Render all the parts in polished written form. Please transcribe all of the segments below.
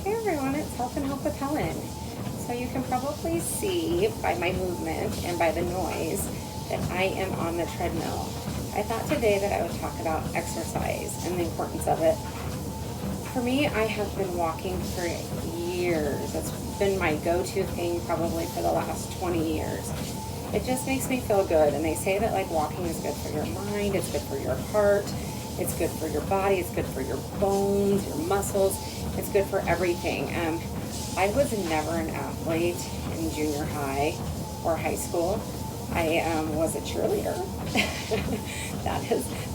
Hey everyone, it's Health and Help with Helen. So you can probably see by my movement and by the noise that I am on the treadmill. I thought today that I would talk about exercise and the importance of it. For me, I have been walking for years. It's been my go-to thing probably for the last 20 years. It just makes me feel good, and they say that like walking is good for your mind, it's good for your heart, it's good for your body, it's good for your bones, your muscles, it's good for everything. I was never an athlete in junior high or high school. I was a cheerleader.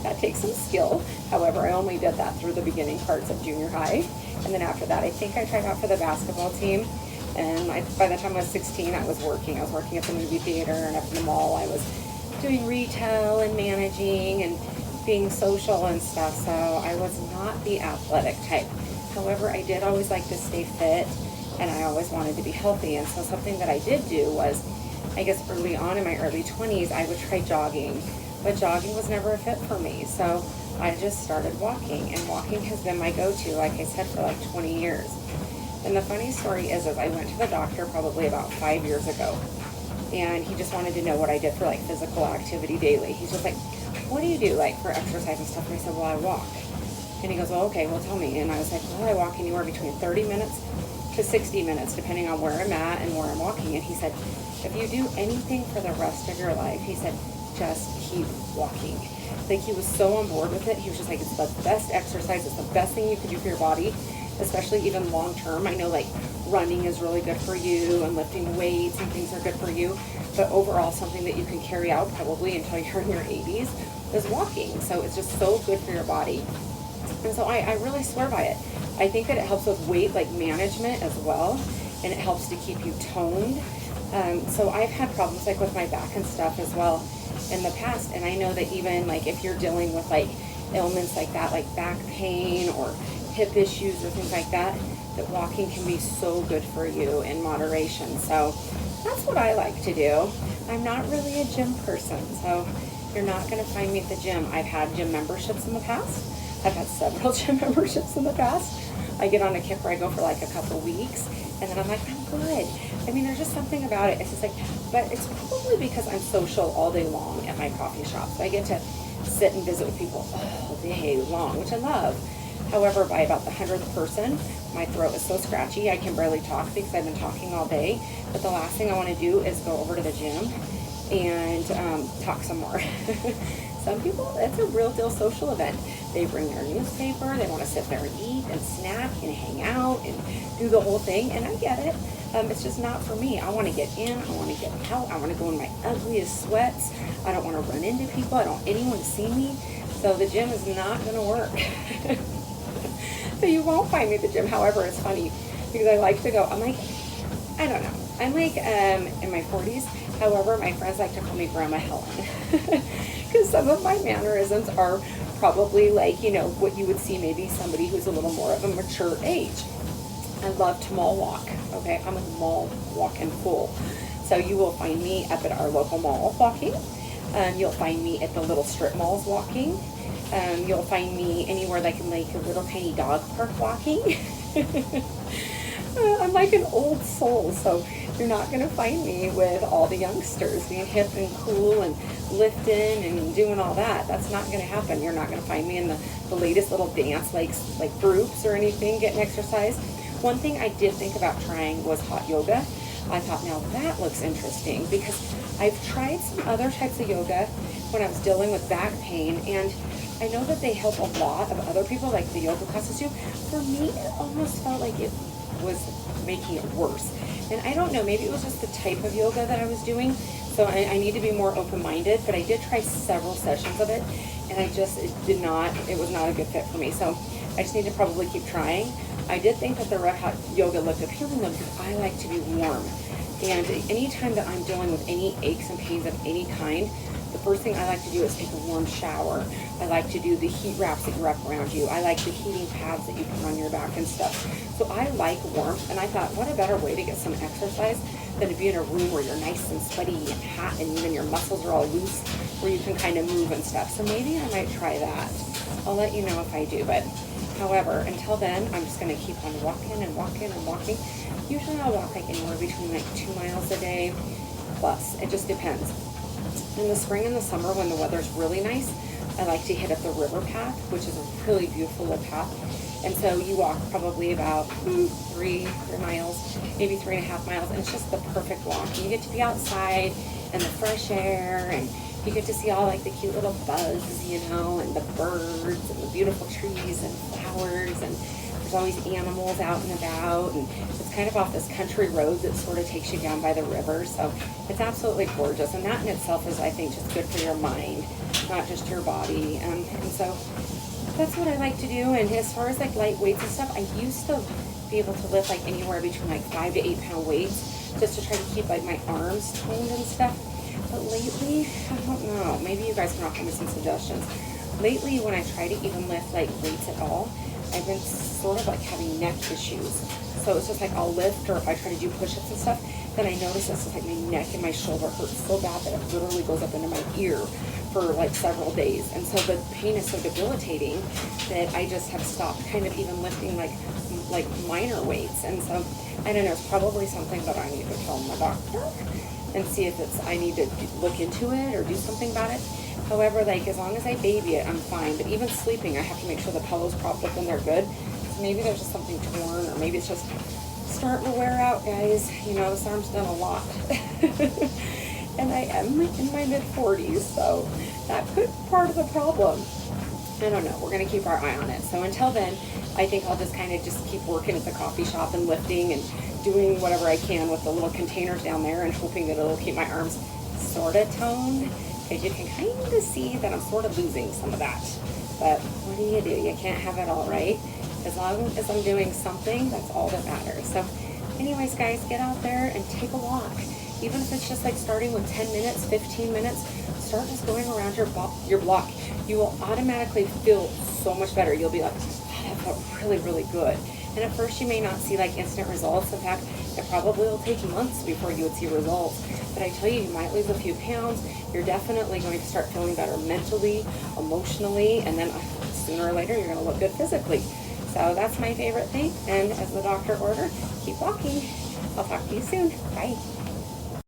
that takes some skill. However, I only did that through the beginning parts of junior high. And then after that, I think I tried out for the basketball team. And by the time I was 16, I was working. I was working at the movie theater and up in the mall. I was doing retail and managing and being social and stuff. So I was not the athletic type. However, I did always like to stay fit, and I always wanted to be healthy. And so something that I did do was, I guess early on in my early 20s, I would try jogging. But jogging was never a fit for me. So I just started walking, and walking has been my go-to, like I said, for like 20 years. And the funny story is I went to the doctor probably about 5 years ago, and he just wanted to know what I did for like physical activity daily. He's just like, what do you do like for exercise and stuff? And I said, well, I walk. And he goes, well, okay, well, tell me. And I was like, well, I walk anywhere between 30 minutes to 60 minutes, depending on where I'm at and where I'm walking. And he said, if you do anything for the rest of your life, he said, just keep walking. Like, he was so on board with it. He was just like, it's the best exercise. It's the best thing you can do for your body, especially even long term. I know like running is really good for you, and lifting weights and things are good for you. But overall, something that you can carry out probably until you're in your 80s is walking. So it's just so good for your body. And so I really swear by it. I think that it helps with weight like management as well, and it helps to keep you toned. So I've had problems like with my back and stuff as well in the past, and I know that even like if you're dealing with like ailments like that, like back pain or hip issues or things like that, that walking can be so good for you in moderation. So that's what I like to do. I'm not really a gym person, so you're not going to find me at the gym. I've had gym memberships in the past. I've had several gym memberships in the past. I get on a kick where I go for like a couple weeks, and then I'm like, I'm good. I mean, there's just something about it. It's just like, but it's probably because I'm social all day long at my coffee shop. So I get to sit and visit with people all day long, which I love. However, by about the 100th person, my throat is so scratchy, I can barely talk because I've been talking all day. But the last thing I want to do is go over to the gym and talk some more. Some people, it's a real deal social event. They bring their newspaper, they want to sit there and eat and snack and hang out and do the whole thing, and I get it. It's just not for me. I want to get in, I want to get out, I want to go in my ugliest sweats. I don't want to run into people, I don't want anyone to see me. So the gym is not going to work. So you won't find me at the gym. However, it's funny because I like to go, I'm like, I don't know. I'm like in my 40s. However, my friends like to call me Grandma Helen because some of my mannerisms are probably like, you know, what you would see maybe somebody who's a little more of a mature age. I love to mall walk. Okay, I'm a mall walking fool. So you will find me up at our local mall walking. You'll find me at the little strip malls walking. You'll find me anywhere like in like a little tiny dog park walking. I'm like an old soul, so you're not going to find me with all the youngsters being hip and cool and lifting and doing all that. That's not going to happen. You're not going to find me in the latest little dance like groups or anything getting exercise. One thing I did think about trying was hot yoga. I thought, now that looks interesting because I've tried some other types of yoga when I was dealing with back pain, and I know that they help a lot of other people, like the yoga classes do. For me, it almost felt like it was making it worse. And I don't know, maybe it was just the type of yoga that I was doing. So I need to be more open-minded, but I did try several sessions of it, and it was not a good fit for me. So I just need to probably keep trying. I did think that the red hot yoga looked appealing though, because I like to be warm. And anytime that I'm dealing with any aches and pains of any kind, the first thing I like to do is take a warm shower. I like to do the heat wraps that you wrap around you. I like the heating pads that you put on your back and stuff. So I like warmth, and I thought, what a better way to get some exercise than to be in a room where you're nice and sweaty and hot and even your muscles are all loose, where you can kind of move and stuff. So maybe I might try that. I'll let you know if I do, but However, until then, I'm just gonna keep on walking and walking and walking. Usually I'll walk like anywhere between like 2 miles a day plus. It just depends. In the spring and the summer when the weather's really nice, I like to hit up the river path, which is a really beautiful little path. And so you walk probably about 3 miles, maybe 3.5 miles, and it's just the perfect walk. And you get to be outside and the fresh air, and you get to see all like the cute little bugs, you know, and the birds and the beautiful trees and flowers, and there's always animals out and about, and it's kind of off this country road that sort of takes you down by the river. So it's absolutely gorgeous, and that in itself is, I think, just good for your mind, not just your body. And so that's what I like to do. And as far as like light weights and stuff, I used to be able to lift like anywhere between like 5 to 8 pound weights just to try to keep like my arms toned and stuff. But lately, I don't know, maybe you guys can offer me some suggestions. Lately, when I try to even lift like weights at all, I've been sort of like having neck issues. So it's just like I'll lift, or if I try to do push-ups and stuff, then I notice it's like my neck and my shoulder hurts so bad that it literally goes up into my ear for like several days. And so the pain is so debilitating that I just have stopped kind of even lifting like minor weights. And so I don't know, it's probably something that I need to tell my doctor and see if I need to look into it or do something about it. However, like as long as I baby it, I'm fine. But even sleeping, I have to make sure the pillow's propped up and they're good. So maybe there's just something torn, or maybe it's just starting to wear out, guys. You know, this arm's done a lot. And I am in my mid-40s, so that could be part of the problem. I don't know. We're going to keep our eye on it. So until then, I think I'll just kind of just keep working at the coffee shop and lifting and doing whatever I can with the little containers down there, and hoping that it'll keep my arms sort of toned, because you can kind of see that I'm sort of losing some of that. But what do? You can't have it all, right? As long as I'm doing something, that's all that matters. So anyways, guys, get out there and take a walk. Even if it's just like starting with 10 minutes, 15 minutes, start just going around your block. You will automatically feel so much better. You'll be like, oh, that felt really, really good. And at first you may not see like instant results. In fact, it probably will take months before you would see results. But I tell you, you might lose a few pounds. You're definitely going to start feeling better mentally, emotionally, and then sooner or later you're going to look good physically. So that's my favorite thing. And as the doctor ordered, keep walking. I'll talk to you soon. Bye.